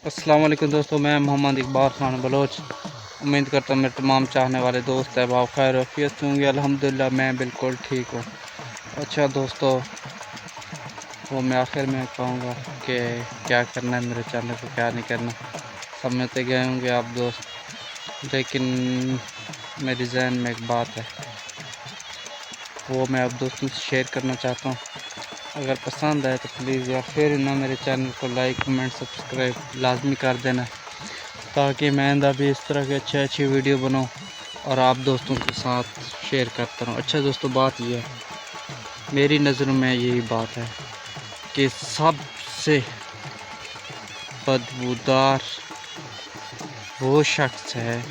अस्सलाम वालेकुम दोस्तों, मैं मोहम्मद इकबाल खान बलोच उम्मीद करता हूँ मेरे तमाम चाहने वाले दोस्त अहबाब खैर वफियत होंगे। अल्हम्दुलिल्लाह मैं बिल्कुल ठीक हूँ। अच्छा दोस्तों, वो मैं आखिर में कहूँगा कि क्या करना है मेरे चैनल को, क्या नहीं करना, समझते गए होंगे आप दोस्त। लेकिन मेरे जहन में एक बात है, वो मैं आप दोस्तों से शेयर करना चाहता हूँ। अगर पसंद आए तो प्लीज़ या फिर ना मेरे चैनल को लाइक कमेंट सब्सक्राइब लाजमी कर देना, ताकि मैं आइंदा भी इस तरह की अच्छी वीडियो बनाऊं और आप दोस्तों के साथ शेयर करता रहूं। अच्छा दोस्तों, बात यह है, मेरी नज़रों में यही बात है कि सबसे बदबूदार वो शख्स है,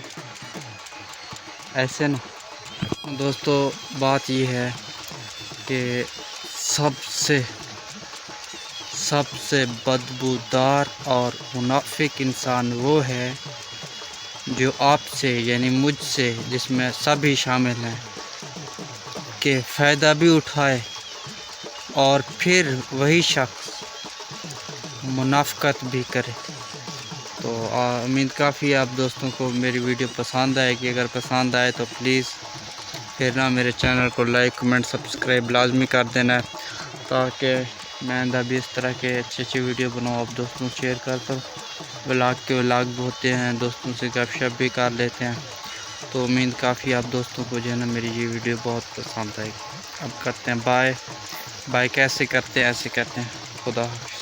ऐसे ना दोस्तों, बात यह है कि सबसे बदबूदार और मुनाफिक इंसान वो है जो आपसे यानी मुझसे, जिसमें सभी शामिल हैं, कि फ़ायदा भी उठाए और फिर वही शख्स मुनाफिकत भी करे। तो उम्मीद काफ़ी आप दोस्तों को मेरी वीडियो पसंद आएगी। अगर पसंद आए तो प्लीज़ फिर ना मेरे चैनल को लाइक कमेंट सब्सक्राइब लाजमी कर देना है, ताकि मैं आइंदा भी इस तरह के अच्छी वीडियो बनाऊँ, आप दोस्तों शेयर करता हूँ। व्लॉग भी होते हैं, दोस्तों से गपशप भी कर लेते हैं। तो उम्मीद काफ़ी आप दोस्तों को जो है ना मेरी ये वीडियो बहुत पसंद आएगी। अब करते हैं बाय। कैसे करते हैं, ऐसे करते हैं। खुदा हाफ़िज़।